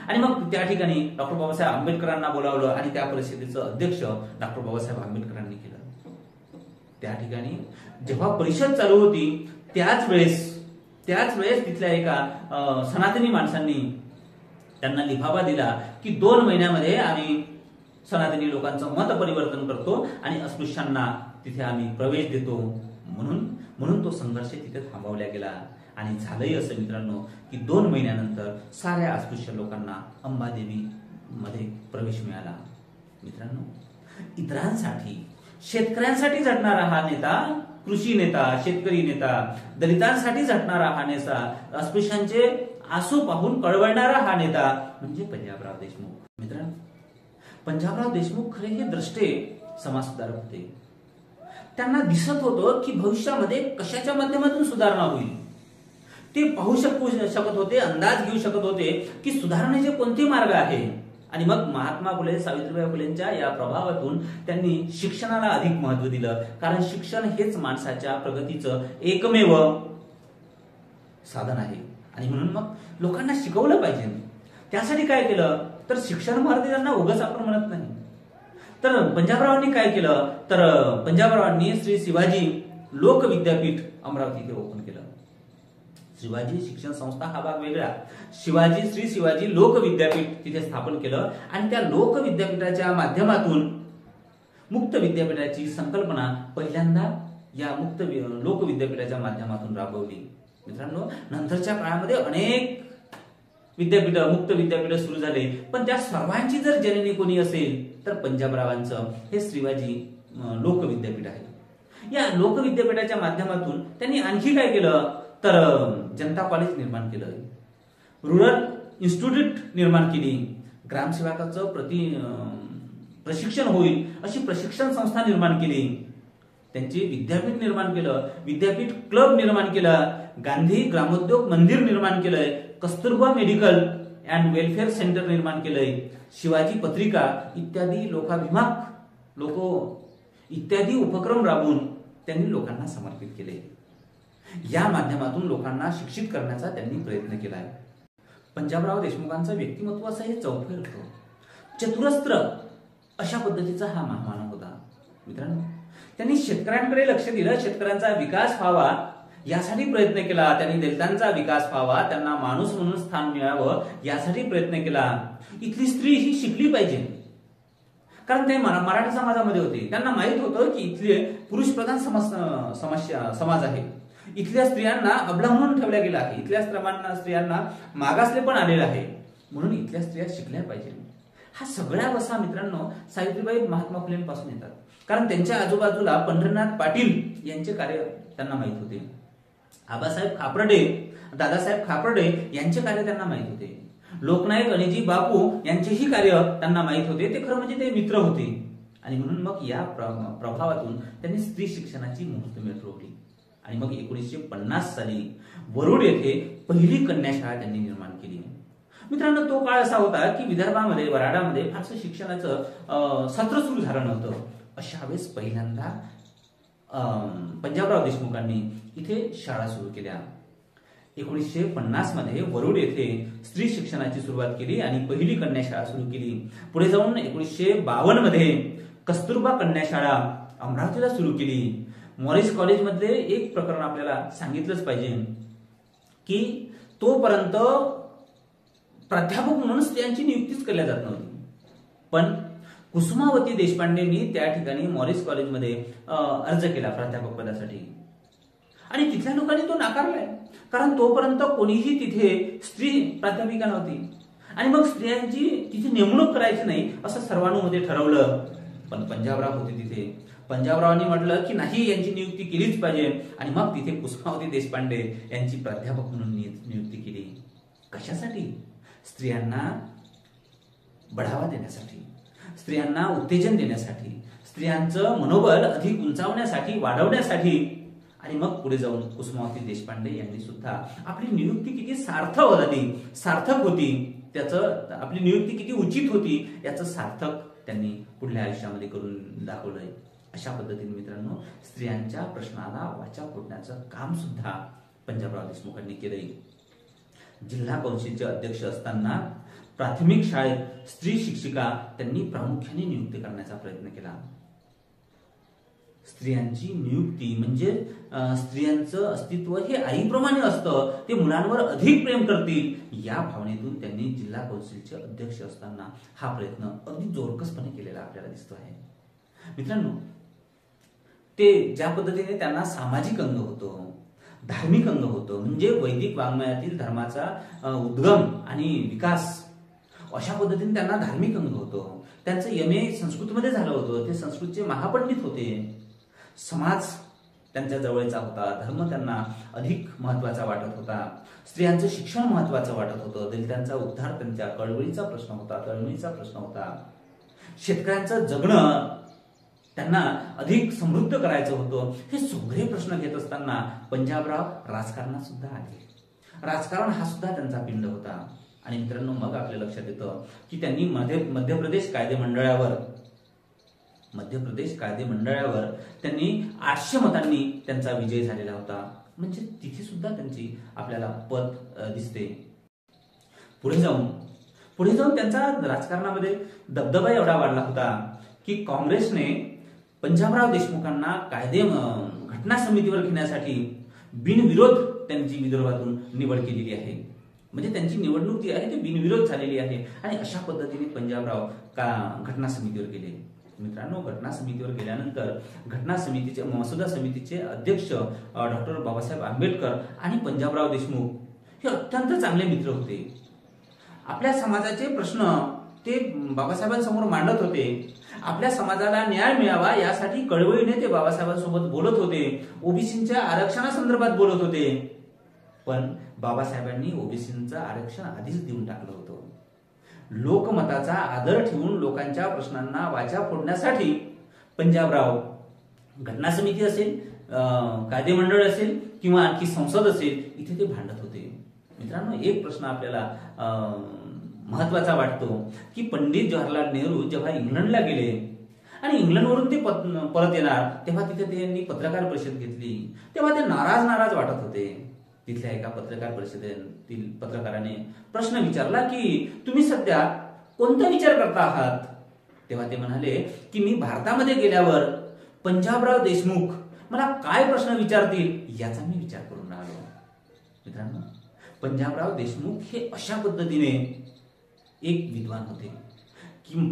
आणि मग त्या ठिकाणी डॉक्टर बाबासाहेब आंबेडकरांना बोलावलं आणि त्या परिषदेचं अध्यक्ष डॉक्टर बाबासाहेब आंबेडकरांनी केलं. त्या ठिकाणी जेव्हा परिषद चालू होती त्याच वेळेस तिथल्या एका सनातनी माणसांनी त्यांना लिफाफा दिला की 2 महिन्यामध्ये आम्ही सनातनी लोकांचं मत परिवर्तन करतो आणि अस्पृश्यांना तिथे आम्ही प्रवेश देतो. म्हणून तो संघर्ष तिथे थांबवला गेला आणि झालंही असं मित्रांनो की 2 महिन्यानंतर साऱ्या अस्पृश्य लोकांना अंबादेवी मध्ये प्रवेश मिळाला. मित्रांनो, इतरांसाठी, शेतकऱ्यांसाठी झटणारा हा नेता, कृषी नेता, शेतकरी नेता, दलितांसाठी झटणारा हा नेता, अस्पृश्यांचे आसू पाहून कळवळणारा हा नेता म्हणजे पंजाबराव देशमुख. मित्रांनो, पंजाबराव देशमुख खरे हे द्रष्टे समाजसुधारक होते. त्यांना दिसत होतं की भविष्यामध्ये कशाच्या माध्यमातून सुधारणा होईल. ते पाहू शकत होते, अंदाज घेऊ शकत होते की सुधारणेचे कोणते मार्ग आहे. आणि मग महात्मा फुले, सावित्रीबाई फुलेंच्या या प्रभावातून त्यांनी शिक्षणाला अधिक महत्त्व दिलं, कारण शिक्षण हेच माणसाच्या प्रगतीचं एकमेव साधन आहे. आणि म्हणून मग लोकांना शिकवलं पाहिजे. त्यासाठी काय केलं तर शिक्षण भारती त्यांना उगाच आपण म्हणत नाही. तर पंजाबरावांनी काय केलं तर पंजाबरावांनी श्री शिवाजी लोक विद्यापीठ अमरावती इथे ओपन केलं. शिवाजी शिक्षण संस्था हा भाग वेगळा, श्री शिवाजी लोक विद्यापीठ तिथे स्थापन केलं आणि त्या लोक विद्यापीठाच्या माध्यमातून मुक्त विद्यापीठाची संकल्पना पहिल्यांदा या मुक्त लोक विद्यापीठाच्या माध्यमातून राबवली. मित्रांनो, नंतरच्या काळामध्ये अनेक मुक्त विद्यापीठ सुरू झाले, पण त्या सर्वांची जर जननी कोणी असेल तर पंजाबरावांचं हे शिवाजी लोक विद्यापीठ आहे. या लोक विद्यापीठाच्या माध्यमातून त्यांनी आणखी काय केलं तर जनता कॉलेज निर्माण केलं, रुरल इन्स्टिट्यूट निर्माण केली, ग्रामसेवकाचं प्रशिक्षण होईल अशी प्रशिक्षण संस्था निर्माण केली, त्यांचे विद्यापीठ निर्माण केलं, विद्यापीठ क्लब निर्माण केला, गांधी ग्रामोद्योग मंदिर निर्माण केलंय, Kasturba medical and welfare centre निर्माण केलंय, शिवाजी पत्रिका इत्यादी इत्यादी उपक्रम राबवून त्यांनी लोकांना समर्पित केले. या माध्यमातून लोकांना शिक्षित करण्याचा त्यांनी प्रयत्न केलाय. पंजाबराव देशमुखांचं व्यक्तिमत्व असं हे चौफेर होतं, चतुरस्त्र अशा पद्धतीचा हा महामानव होता. मित्रांनो, त्यांनी शेतकऱ्यांकडे लक्ष दिलं, शेतकऱ्यांचा विकास व्हावा यासाठी प्रयत्न केला. त्यांनी दलितांचा विकास व्हावा, त्यांना माणूस म्हणून स्थान मिळावं यासाठी प्रयत्न केला. इथली स्त्री ही शिकली पाहिजे, कारण ते मराठा समाजामध्ये होते. त्यांना माहित होतं की इथले पुरुष प्रधान समाज आहे, इथल्या स्त्रियांना अबला म्हणून ठेवल्या गेला आहे, इथल्या स्त्रियांना मागासले पण आलेलं आहे, म्हणून इथल्या स्त्रिया शिकल्या पाहिजे. हा सगळ्या वसा मित्रांनो सावित्रीबाई महात्मा फुलेंपासून येतात, कारण त्यांच्या आजूबाजूला पंढरीनाथ पाटील यांचे कार्य त्यांना माहित होते. आबासाहेब खापर्डे, दादासाहेब खापर्डे यांचे कार्य त्यांना माहित होते. लोकनायक अनिजी बापू यांचेही कार्य त्यांना माहित होते. ते खरं म्हणजे ते मित्र होते. आणि म्हणून मग या प्रभावातून त्यांनी स्त्री शिक्षणाची मुहूर्तमेढ रोवली. आणि मग 1950 साली वरुड येथे पहिली कन्याशाळा त्यांनी निर्माण केली. मित्रांनो, तो काळ असा होता की विदर्भामध्ये, वराडामध्ये फारसं शिक्षणाचं सत्र सुरू झालं नव्हतं. अशा वेळेस पहिल्यांदा पंजाबराव देशमुखांनी इथे शाळा सुरू केल्या. 1950 मध्ये वरुड येथे स्त्री शिक्षणाची सुरुवात केली आणि पहिली कन्याशाळा सुरू केली. पुढे जाऊन 1952 मध्ये कस्तुरबा कन्याशाळा अमरावतीला सुरू केली. मॉरिस कॉलेजमध्ये एक प्रकरण आपल्याला सांगितलंच पाहिजे की तोपर्यंत प्राध्यापक म्हणून स्त्रियांची नियुक्तीच केल्या जात नव्हती. पण कुसुमावती देशपांडेंनी त्या ठिकाणी मॉरिस कॉलेजमध्ये अर्ज केला प्राध्यापक पदासाठी आणि तिथल्या लोकांनी तो नाकारलाय. कारण तोपर्यंत कोणीही तिथे स्त्री प्राध्यापिका नव्हती आणि मग स्त्रियांची तिथे नेमणूक करायची नाही असं सर्वानुमते ठरवलं. पण पंजाबराव होते तिथे. पंजाबरावांनी म्हटलं की नाही, यांची नियुक्ती केलीच पाहिजे आणि मग तिथे कुसुमावती देशपांडे यांची प्राध्यापक म्हणून नियुक्ती केली. कशासाठी? स्त्रियांना बढावा देण्यासाठी, स्त्रियांना उत्तेजन देण्यासाठी, स्त्रियांचं मनोबल अधिक उंचावण्यासाठी, वाढवण्यासाठी. आणि मग पुढे जाऊन कुसुमावती देशपांडे यांनी सुद्धा आपली नियुक्ती किती सार्थक होती, त्याचं आपली नियुक्ती किती उचित होती याचं सार्थक त्यांनी पुढल्या आयुष्यामध्ये करून दाखवलंय. अशा पद्धतीने मित्रांनो, स्त्रियांच्या प्रश्नाला वाचा फोडण्याचं काम सुद्धा पंजाबराव देशमुखांनी केलंय. जिल्हा कौन्सिलचे अध्यक्ष असताना प्राथमिक शाळेत स्त्री शिक्षिका त्यांनी प्रामुख्याने नियुक्त करण्याचा प्रयत्न केला. स्त्रियांची नियुक्ती म्हणजे स्त्रियांचं अस्तित्व हे आईप्रमाणे असतं, ते मुलांवर अधिक प्रेम करतील या भावनेतून त्यांनी जिल्हा कौन्सिलचे अध्यक्ष असताना हा प्रयत्न अगदी जोरकसपणे केलेला आपल्याला दिसतो आहे. मित्रांनो, ते ज्या पद्धतीने त्यांना सामाजिक अंग होतं, धार्मिक अंग होतं, म्हणजे वैदिक वाङ्मयातील धर्माचा उद्गम आणि विकास, अशा पद्धतीने त्यांना धार्मिक अंग होतं. त्यांचं MA संस्कृतमध्ये झालं होतं. ते संस्कृतचे महापंडित होते. समाज त्यांच्या जवळचा होता. धर्म त्यांना अधिक महत्वाचा वाटत होता. स्त्रियांचं शिक्षण महत्वाचं वाटत होतं. दलितांचा उद्धार त्यांच्या कळवळीचा प्रश्न होता. शेतकऱ्यांचं जगणं त्यांना अधिक समृद्ध करायचं होतं. हे सगळे प्रश्न घेत असताना पंजाबराव राजकारणात सुद्धा आले. राजकारण हा सुद्धा त्यांचा पिंड होता. आणि मित्रांनो, मग आपल्या लक्षात येतं की त्यांनी मध्य प्रदेश कायदे मंडळावर त्यांनी 800 मतांनी त्यांचा विजय झालेला होता. म्हणजे तिथे सुद्धा त्यांची आपल्याला पत दिसते. पुढे जाऊन त्यांचा राजकारणामध्ये दबदबा एवढा वाढला होता की काँग्रेसने पंजाबराव देशमुखांना घटना समितीवर घेण्यासाठी बिनविरोध त्यांची विदर्भातून निवड केलेली आहे. म्हणजे त्यांची निवडणूक जी आहे ती बिनविरोध झालेली आहे. आणि अशा पद्धतीने पंजाबराव घटना समितीवर गेले. मित्रांनो, घटना समितीवर गेल्यानंतर मसुदा समितीचे अध्यक्ष डॉक्टर बाबासाहेब आंबेडकर आणि पंजाबराव देशमुख हे अत्यंत चांगले मित्र होते. आपल्या समाजाचे प्रश्न ते बाबासाहेबांसमोर मांडत होते. आपल्या समाजाला न्याय मिळावा यासाठी कळवळीने ते बाबासाहेबांसोबत बोलत होते. ओबीसींच्या आरक्षणासंदर्भात बोलत होते. पण बाबासाहेबांनी ओबीसींचं आरक्षण आधीच देऊन टाकलं होतं. लोकमताचा आदर ठेवून लोकांच्या प्रश्नांना वाचा फोडण्यासाठी पंजाबराव घटना समिती असेल, कायदे मंडळ असेल किंवा आणखी संसद असेल, इथे ते भांडत होते. मित्रांनो, एक प्रश्न आपल्याला महत्वाचा वाटतो की पंडित जवाहरलाल नेहरू जेव्हा इंग्लंडला गेले आणि इंग्लंडवरून ते परत येणार तेव्हा तिथे त्यांनी पत्रकार परिषद घेतली. तेव्हा ते नाराज वाटत होते. तिथल्या एका पत्रकार परिषदेतील पत्रकाराने प्रश्न विचारला की तुम्ही सध्या कोणता विचार करता आहात? तेव्हा ते म्हणाले की मी भारतामध्ये गेल्यावर पंजाबराव देशमुख मला काय प्रश्न विचारतील याचा मी विचार करून राहिलो. मित्रांनो, पंजाबराव देशमुख हे अशा पद्धतीने एक विद्वान होते की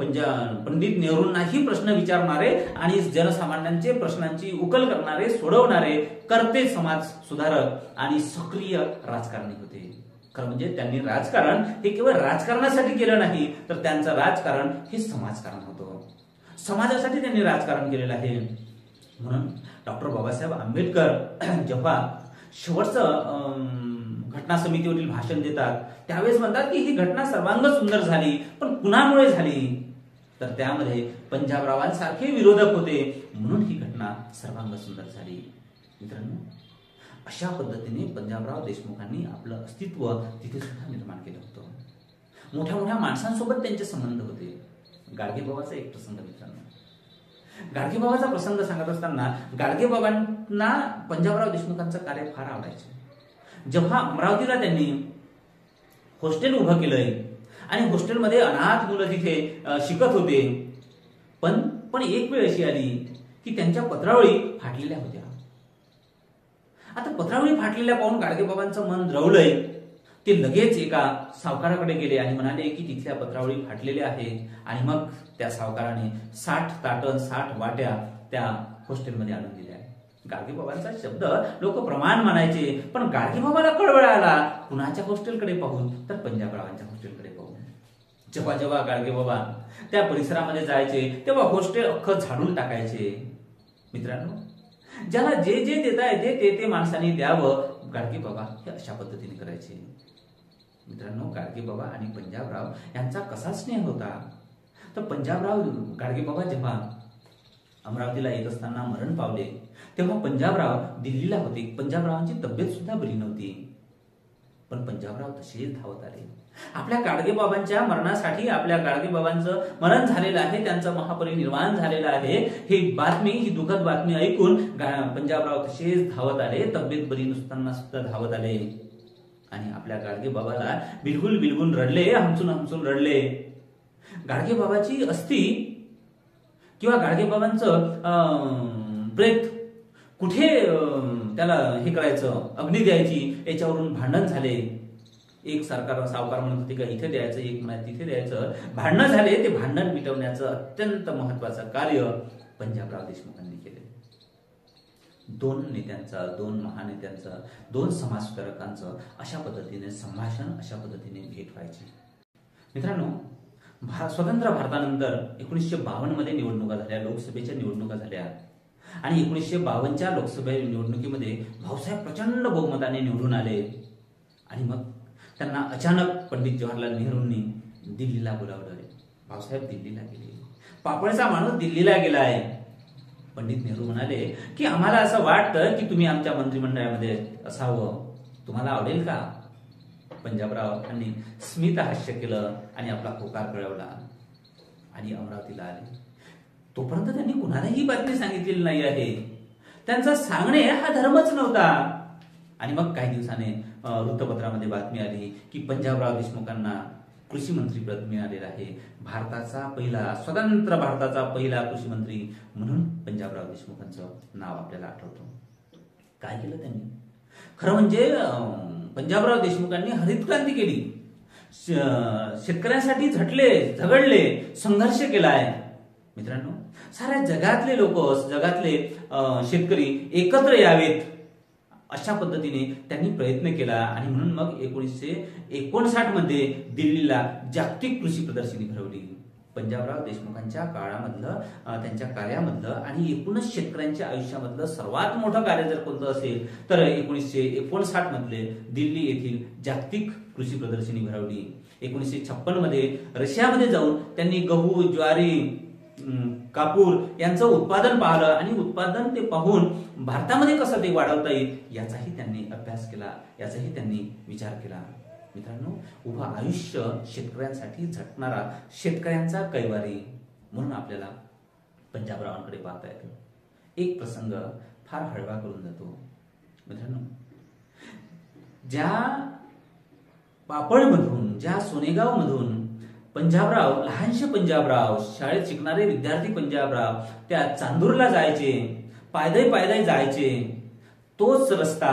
पंडित नेहरूंनाही प्रश्न विचारणारे आणि जनसामान्यांचे प्रश्नांची उकल करणारे, सोडवणारे, कर्ते समाज सुधारक आणि सक्रिय राजकारणी होते. खरं म्हणजे त्यांनी राजकारण हे केवळ राजकारणासाठी केलं नाही, तर त्यांचं राजकारण हे समाजकारण होतं. समाजासाठी त्यांनी राजकारण केलेलं आहे. म्हणून डॉक्टर बाबासाहेब आंबेडकर जेव्हा शेवटचं घटना समितीवरील भाषण देतात त्यावेळेस म्हणतात की ही घटना सर्वांग सुंदर झाली, पण कुणामुळे झाली, तर त्यामध्ये पंजाबरावांसारखे विरोधक होते म्हणून ही घटना सर्वांग सुंदर झाली. मित्रांनो, अशा पद्धतीने पंजाबराव देशमुखांनी आपलं अस्तित्व तिथे सुद्धा निर्माण केलं होतं. मोठ्या मोठ्या माणसांसोबत त्यांचे संबंध होते. गाडगेबाबाचा एक प्रसंग मित्रांनो, गाडगेबाबाचा प्रसंग सांगत असताना गाडगेबाबांना पंजाबराव देशमुखांचं कार्य फार आवडायचं. जेव्हा अमरावतीला त्यांनी हॉस्टेल उभं केलंय आणि हॉस्टेलमध्ये अनाथ मुलं तिथे शिकत होते, पण एक वेळ अशी आली की त्यांच्या पत्रावळी फाटलेल्या होत्या. आता पत्रावळी फाटलेल्या पाहून गाडगेबाबांचं मन द्रवलंय. ते लगेच एका सावकाराकडे गेले आणि म्हणाले की तिथल्या पत्रावळी फाटलेल्या आहेत, आणि मग त्या सावकाराने 60 ताटं 60 वाट्या त्या हॉस्टेलमध्ये आणून दिल्या. गाडगेबाबांचा शब्द लोक प्रमाण मानायचे, पण गाडगेबाबाला कळवळ आला कुणाच्या हॉस्टेलकडे पाहून, तर पंजाबरावांच्या हॉस्टेलकडे पाहून. जेव्हा जेव्हा गाडगेबाबा त्या परिसरामध्ये जायचे तेव्हा हॉस्टेल अख्खं झाडून टाकायचे. मित्रांनो, ज्याला जे जे देता येते ते माणसांनी द्यावं, गाडगेबाबा हे अशा पद्धतीने करायचे. मित्रांनो, गाडगेबाबा आणि पंजाबराव यांचा कसा स्नेह होता, तर पंजाबराव गाडगेबाबा जेव्हा अमरावतीला येत असताना मरण पावले तेव्हा पंजाबराव दिल्लीला होते. पंजाबरावांची तब्येत सुद्धा बरी नव्हती, पण पंजाबराव तसेच धावत आले. आपल्या गाडगेबाबांच्या मरणासाठी, आपल्या गाडगेबाबांचं मरण झालेलं आहे, त्यांचं महापरिनिर्वाण झालेलं आहे, ही बातमी, ही दुःखद बातमी ऐकून पंजाबराव तसेच धावत आले. तब्येत बरी नसताना सुद्धा धावत आले आणि आपल्या गाडगेबाबाला बिलगुल बिलगुल रडले, हमसून हमसून रडले. गाडगेबाबाची अस्थी किंवा गाडगेबाबांचं प्रेत कुठे त्याला हे करायचं, अग्नी द्यायची, याच्यावरून भांडण झाले. एक सावकार म्हणत होते का इथे द्यायचं, एक म्हणत तिथे द्यायचं, भांडणं झाले. ते भांडण मिटवण्याचं अत्यंत महत्वाचं कार्य पंजाबराव देशमुखांनी केले. दोन नेत्यांचा, दोन महानेत्यांचं, दोन समाजसुधारकांचं अशा पद्धतीने संभाषण, अशा पद्धतीने भेट व्हायची. मित्रांनो, स्वतंत्र भारतानंतर 1952 मध्ये निवडणुका झाल्या, लोकसभेच्या निवडणुका झाल्या, आणि 1952च्या लोकसभा निवडणुकीमध्ये भाऊसाहेब प्रचंड बहुमताने निवडून आले. आणि मग त्यांना अचानक पंडित जवाहरलाल नेहरूंनी दिल्लीला बोलावलं. भाऊसाहेब दिल्लीला गेले. पापळचा माणूस दिल्लीला गेलाय. पंडित नेहरू म्हणाले की आम्हाला असं वाटतं की तुम्ही आमच्या मंत्रिमंडळामध्ये असावं, तुम्हाला आवडेल का? पंजाबरावांनी स्मित हास्य केलं आणि आपला होकार कळवला आणि अमरावतीला आले. तोपर्यंत त्यांनी कुणालाही ही बातमी सांगितलेली नाही आहे. त्यांचा सांगणे हा धर्मच नव्हता. आणि मग काही दिवसाने वृत्तपत्रामध्ये बातमी आली की पंजाबराव देशमुखांना कृषी मंत्री पद मिळालेलं आहे. भारताचा पहिला, स्वतंत्र भारताचा पहिला कृषी मंत्री म्हणून पंजाबराव देशमुखांचं नाव आपल्याला आठवतं. काय केलं त्यांनी? खरं म्हणजे पंजाबराव देशमुखांनी हरित क्रांती केली. शेतकऱ्यांसाठी झगडले, संघर्ष केलाय. मित्रांनो, साऱ्या जगातले लोक, जगातले शेतकरी एकत्र यावेत अशा पद्धतीने त्यांनी प्रयत्न केला. आणि म्हणून मग 1959 मध्ये दिल्लीला जागतिक कृषी प्रदर्शनी भरवली. पंजाबराव देशमुखांच्या काळामधलं, त्यांच्या कार्यामधलं आणि एकूणच शेतकऱ्यांच्या आयुष्यामधलं सर्वात मोठं कार्य जर कोणतं असेल तर 1959 मधले दिल्ली येथील जागतिक कृषी प्रदर्शनी भरवली. 1956 मध्ये रशियामध्ये जाऊन त्यांनी गहू, ज्वारी, कापूर यांचं उत्पादन पाहिलं आणि उत्पादन ते पाहून भारतामध्ये कसं ते वाढवता येईल याचाही त्यांनी अभ्यास केला, याचाही त्यांनी विचार केला. मित्रांनो, उभं आयुष्य शेतकऱ्यांसाठी झटणारा, शेतकऱ्यांचा कैवारी म्हणून आपल्याला पंजाबरावांकडे पाहता येतं. एक प्रसंग फार हळवा करून जातो. मित्रांनो, ज्या पापळमधून, ज्या सोनेगाव मधून पंजाबराव, लहानशे पंजाबराव, शाळेत शिकणारे विद्यार्थी पंजाबराव त्या चांदूरला जायचे, पायदळी जायचे, तोच रस्ता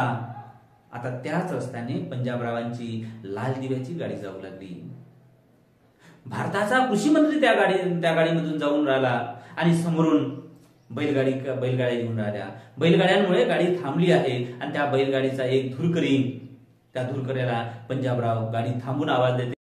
आता त्याच रस्त्याने पंजाबरावांची लाल दिव्याची गाडी जाऊ लागली. भारताचा कृषी मंत्री त्या गाडीमधून जाऊन राहिला आणि समोरून बैलगाड्या येऊन राहिल्या. बैलगाड्यांमुळे गाडी थांबली आहे आणि त्या बैलगाडीचा एक धुरकरी, त्या धुरकऱ्याला पंजाबराव गाडी थांबून आवाज देते.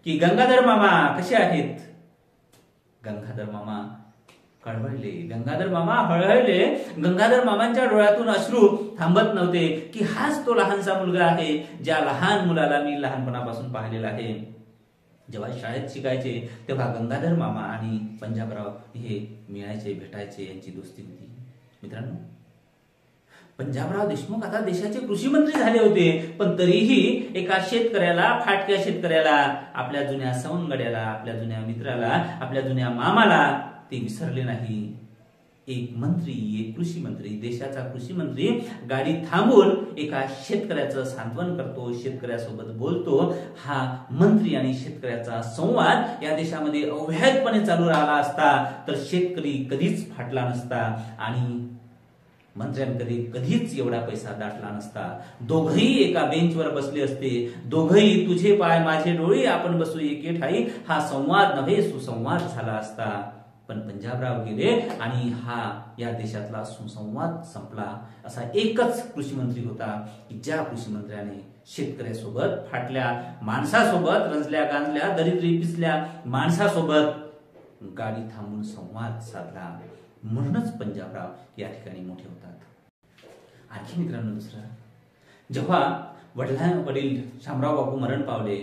की गंगाधर मामा कसे आहेत. गंगाधर मामा कळवळले, गंगाधर मामा हळहळले. गंगाधर मामांच्या डोळ्यातून अश्रू थांबत नव्हते की हाच तो लहानसा मुलगा आहे ज्या लहान मुलाला मी लहानपणापासून पाहिलेला आहे. जेव्हा शाळेत शिकायचे तेव्हा गंगाधर मामा आणि पंजाबराव हे मिळायचे, भेटायचे, यांची दोस्ती होती. मित्रांनो, पंजाबराव देशमुख आता देशाचे कृषी मंत्री झाले होते, पण तरीही एका शेतकऱ्याला, फाटक्या शेतकऱ्याला, आपल्या जुन्या सवंगड्याला, आपल्या जुन्या मित्राला, आपल्या जुन्या मामाला ते विसरले नाही. एक मंत्री, एक कृषी मंत्री, देशाचा कृषी मंत्री गाडी थांबवून एका शेतकऱ्याचं सांत्वन करतो, शेतकऱ्यासोबत बोलतो. हा मंत्री आणि शेतकऱ्याचा संवाद या देशामध्ये अव्याहतपणे चालू राहिला असता तर शेतकरी कधीच फाटला नसता आणि मंत्र्यांकडे कधीच एवढा पैसा दाटला नसता. दोघही एका बेंचवर बसले असते. दोघही तुझे पाय माझे डोळे आपण बसू एके ठाई हा संवाद नव्हे सुसंवाद झाला असता. पण पंजाबराव गेले आणि हा या देशातला सुसंवाद संपला. असा एकच कृषी मंत्री होता की ज्या कृषी मंत्र्याने शेतकऱ्यासोबत, फाटल्या माणसासोबत, रंजल्या गांजल्या दरिद्री पिसल्या माणसासोबत गाडी थांबून संवाद साधला. म्हणूनच पंजाबराव या ठिकाणी मोठे होतात. आणखी मित्रांनो, दुसरं, जेव्हा वडील शामराव बापू मरण पावले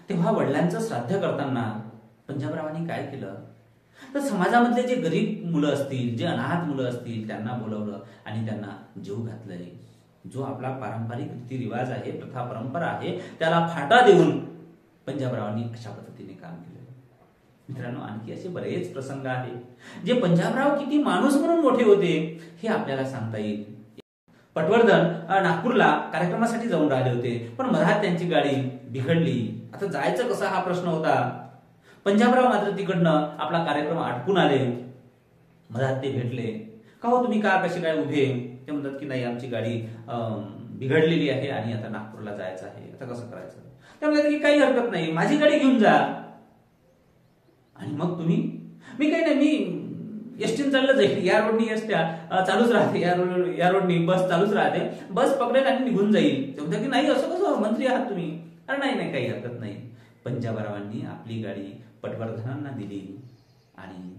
तेव्हा वडिलांचं श्राद्ध करताना पंजाबरावांनी काय केलं तर समाजामधले जे गरीब मुलं असतील, जे अनाथ मुलं असतील त्यांना बोलवलं आणि त्यांना जेवू घातलंय. जो आपला पारंपरिक रीतिरिवाज आहे, प्रथा परंपरा आहे, त्याला फाटा देऊन पंजाबरावांनी अशा पद्धतीने काम केलं. मित्रांनो, आणखी असे बरेच प्रसंग आहेत जे पंजाबराव किती माणूस म्हणून मोठे होते हे आपल्याला सांगता येईल. पटवर्धन नागपूरला कार्यक्रमासाठी जाऊन राहिले होते, पण मधात त्यांची गाडी बिघडली. आता जायचं कसं हा प्रश्न होता. पंजाबराव मात्र तिकडनं आपला कार्यक्रम आटपून आले. मधात ते भेटले. का हो तुम्ही का कसे काय उभे? ते म्हणतात की नाही, आमची गाडी बिघडलेली आहे आणि आता नागपूरला जायचं आहे, आता कसं करायचं? ते म्हणतात की काही हरकत नाही, माझी गाडी घेऊन जा. आणि मग तुम्ही? मी काही नाही, मी एसटीन चाललं जाईल, या रोडनी एसट्या चालूच राहते, या रोडनी बस चालूच राहते, बस पकडेल आणि निघून जाईल. ते म्हणतात की नाही, असं कसं, मंत्री आहात तुम्ही? अरे नाही नाही, काही हरकत नाही. पंजाबरावांनी आपली गाडी पटवर्धनांना दिली आणि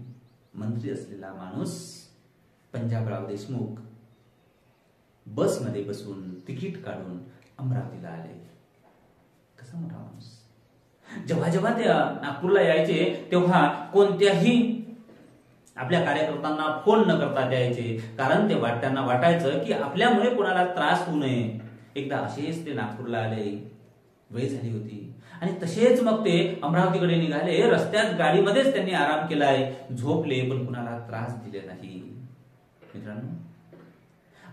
मंत्री असलेला माणूस पंजाबराव देशमुख बसमध्ये बसून तिकीट काढून अमरावतीला आले. कसा मोठा माणूस. जेव्हा जेव्हा ते नागपूरला यायचे तेव्हा कोणत्याही आपल्या कार्यकर्त्यांना फोन न करता द्यायचे, कारण ते त्यांना वाटायचं की आपल्यामुळे कोणाला त्रास होऊ नये. एकदा असेच ते नागपूरला आले, वेळ झाली होती आणि तसेच मग ते अमरावतीकडे निघाले. रस्त्यात गाडीमध्येच त्यांनी आराम केलाय, झोपले, पण कुणाला त्रास दिले नाही. मित्रांनो,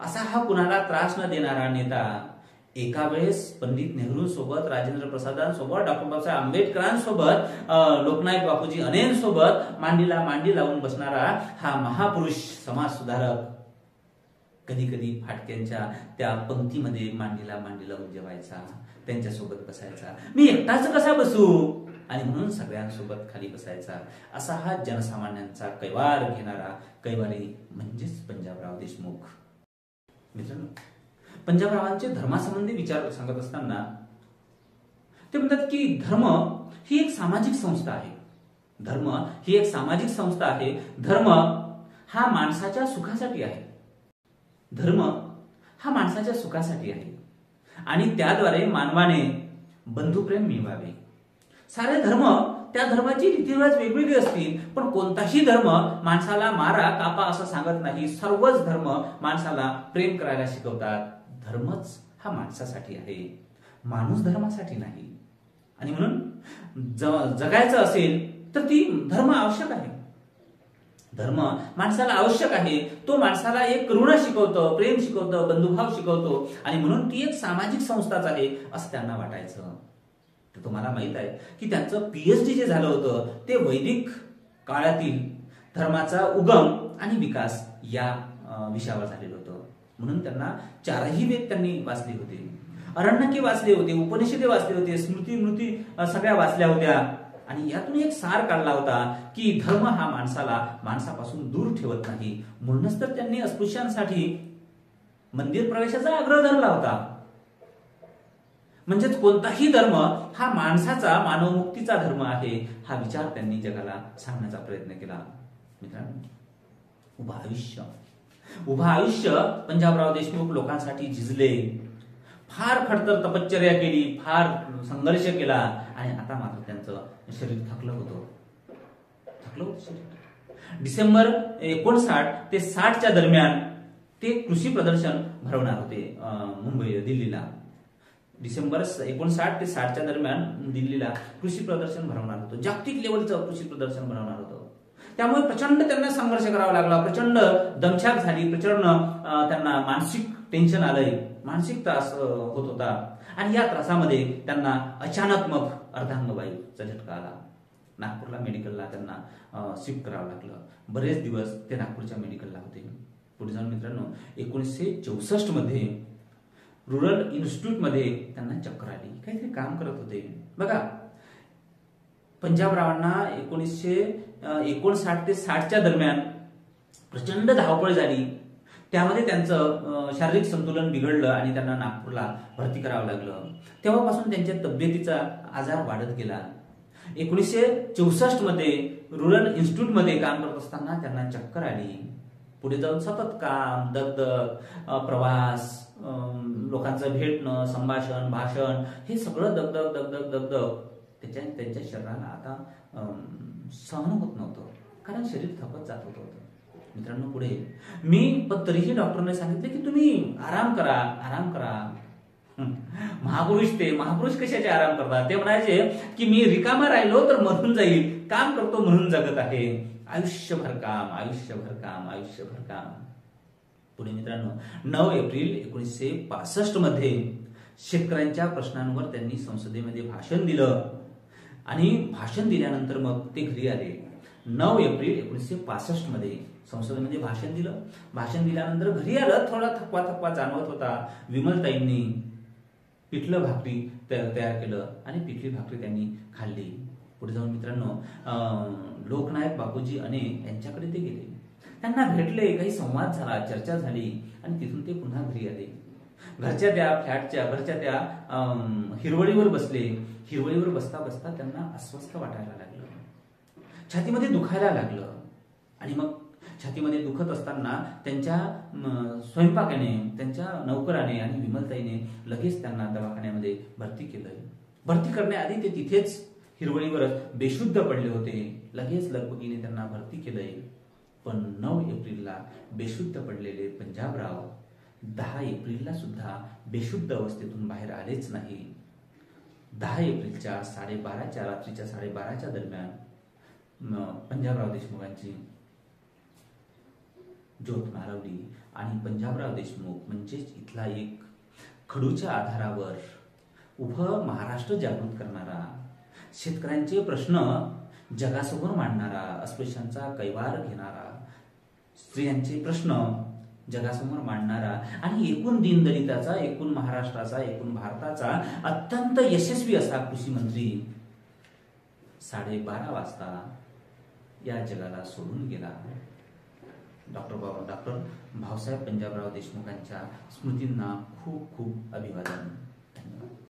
असा हा कुणाला त्रास न देणारा नेता एका वेळेस पंडित नेहरू सोबत, राजेंद्र प्रसादांसोबत, डॉक्टर बाबासाहेब आंबेडकरांसोबत, लोकनायक बापूजी अनेंसोबत मांडीला मांडी लावून बसणारा हा महापुरुष समाज सुधारक कधी कधी फाटक्यांच्या त्या पंक्तीमध्ये मांडीला मांडी लावून जेवायचा, त्यांच्यासोबत बसायचा. मी एकटाच कसा बसू? आणि म्हणून सगळ्यांसोबत खाली बसायचा. असा हा जनसामान्यांचा कैवार घेणारा कैवारी म्हणजेच पंजाबराव देशमुख. मित्रांनो, पंजाबरावांचे धर्मासंबंधी विचार सांगत असताना ते म्हणतात की धर्म ही एक सामाजिक संस्था आहे. धर्म ही एक सामाजिक संस्था आहे. धर्म हा माणसाच्या सुखासाठी आहे. धर्म हा माणसाच्या सुखासाठी आहे आणि त्याद्वारे मानवाने बंधुप्रेम मिळवावे. सारे धर्म, त्या धर्माची रीतिरिवाज वेगवेगळे असतील, पण कोणताही धर्म माणसाला मारा कापा असं सांगत नाही. सर्वच धर्म माणसाला प्रेम करायला शिकवतात. धर्मच हा माणसासाठी आहे, माणूस धर्मासाठी नाही. आणि म्हणून जगायचं असेल तर ती धर्म आवश्यक आहे. धर्म माणसाला आवश्यक आहे. तो माणसाला एक करुणा शिकवतो, प्रेम शिकवतो, बंधुभाव शिकवतो आणि म्हणून ती एक सामाजिक संस्थाच आहे असं त्यांना वाटायचं. तर तुम्हाला माहित आहे की त्यांचं PhD जे झालं होतं ते वैदिक काळातील धर्माचा उगम आणि विकास या विषयावर झालेलं होतं. म्हणून त्यांना 4ही वेद त्यांनी वाचले होते, अरण्यके वाचले होते, उपनिषदे वाचले होते, स्मृती सगळ्या वाचल्या होत्या आणि यातून एक सार काढला होता की धर्म हा माणसाला माणसापासून दूर ठेवत नाही. म्हणूनच तर त्यांनी अस्पृश्यांसाठी मंदिर प्रवेशाचा आग्रह धरला होता. म्हणजेच कोणताही धर्म हा माणसाचा मानवमुक्तीचा धर्म आहे, हा विचार त्यांनी जगाला सांगण्याचा प्रयत्न केला. मित्रांनो, उभं आयुष्य पंजाबराव देशमुख लोकांसाठी झिजले, फार खडतर तपश्चर्या केली, फार संघर्ष केला आणि आता मात्र त्यांचं शरीर थकलं होतं शरीर. डिसेंबर 59 ते 60च्या दरम्यान ते कृषी प्रदर्शन भरवणार होते मुंबई दिल्लीला. डिसेंबर 59 ते 60च्या दरम्यान दिल्लीला कृषी प्रदर्शन भरवणार होतं, जागतिक लेवलचं कृषी प्रदर्शन भरवणार होतं. त्यामुळे प्रचंड त्यांना संघर्ष करावा लागला, प्रचंड दमछाक झाली, प्रचंड त्यांना मानसिक टेन्शन आलंय, मानसिक त्रास होत होता. आणि या त्रासामध्ये त्यांना अचानक मग अर्धांगवायूचा झटका आला. नागपूरला मेडिकलला त्यांना शिफ्ट करावं लागलं. बरेच दिवस ते नागपूरच्या मेडिकलला होते. पुढे जाऊन मित्रांनो 1964 मध्ये रुरल इन्स्टिट्यूटमध्ये त्यांना चक्कर आली, काहीतरी काम करत होते. बघा, पंजाबरावांना 1959 ते 60च्या दरम्यान प्रचंड धावपळ झाली. त्यामध्ये त्यांचं शारीरिक संतुलन बिघडलं आणि त्यांना नागपूरला भरती करावं लागलं. तेव्हापासून त्यांच्या तब्येतीचा आजार वाढत गेला. 1964 मध्ये रुरल इन्स्टिट्यूटमध्ये काम करत असताना त्यांना चक्कर आली. पुढे जाऊन सतत काम, दगदग, प्रवास, लोकांचं भेटणं, संभाषण, भाषण, हे सगळं दगदग त्यांच्या शरीराला आता सहन होत नव्हतं, कारण शरीर थकत जात होतं. मित्रांनो, पुढे पण तरीही डॉक्टरने सांगितले की तुम्ही आराम करा. महापुरुष कशाचे आराम करतात? ते म्हणायचे की मी रिकामा राहिलो तर मरून जाईल, काम करतो म्हणून जगत आहे. आयुष्यभर काम. पुढे मित्रांनो 9 एप्रिल 1965 मध्ये शेतकऱ्यांच्या प्रश्नांवर त्यांनी संसदेमध्ये भाषण दिलं आणि भाषण दिल्यानंतर मग ते घरी आले. 9 एप्रिल 1965 मध्ये संसदेमध्ये भाषण दिलं. भाषण दिल्यानंतर घरी आलं, थोडा थकवा जाणवत होता. विमलताईंनी पिठलं भाकरी तयार केलं आणि पिठली भाकरी त्यांनी खाल्ली. पुढे जाऊन मित्रांनो लोकनायक बापूजी अने यांच्याकडे ते गेले, त्यांना भेटले, काही संवाद झाला, चर्चा झाली आणि तिथून ते पुन्हा घरी आले. घरच्या त्या हिरवळीवर बसले. हिरवळीवर बसता त्यांना अस्वस्थ वाटायला लागलं, छातीमध्ये दुखायला लागलं. आणि मग छातीमध्ये दुखत असताना त्यांच्या स्वयंपाकाने, त्यांच्या नौकराने आणि विमलताईने लगेच त्यांना दवाखान्यामध्ये भरती केलं. भरती करण्याआधी ते तिथेच हिरवळीवरच बेशुद्ध पडले होते. लगेच लगबगीने त्यांना भरती केलंय. पण 9 एप्रिलला बेशुद्ध पडलेले पंजाबराव 10 एप्रिलला सुद्धा बेशुद्ध अवस्थेतून बाहेर आलेच नाही. 10 एप्रिलच्या रात्रीच्या 12:30च्या दरम्यान पंजाबराव देशमुखांची ज्योत मालवली आणि पंजाबराव देशमुख म्हणजेच इथला एक खडूच्या आधारावर उभं महाराष्ट्र जागृत करणारा, शेतकऱ्यांचे प्रश्न जगासमोर मांडणारा, अस्पृश्यांचा कैवार घेणारा, स्त्रियांचे प्रश्न जगासमोर मांडणारा आणि एकूण दीनदलिताचा, एकूण महाराष्ट्राचा, एकूण भारताचा अत्यंत यशस्वी असा कृषी मंत्री 12:30 वाजता या जगाला सोडून गेला. डॉक्टर भाऊसाहेब पंजाबराव देशमुखांच्या स्मृतींना खूप खूप अभिवादन.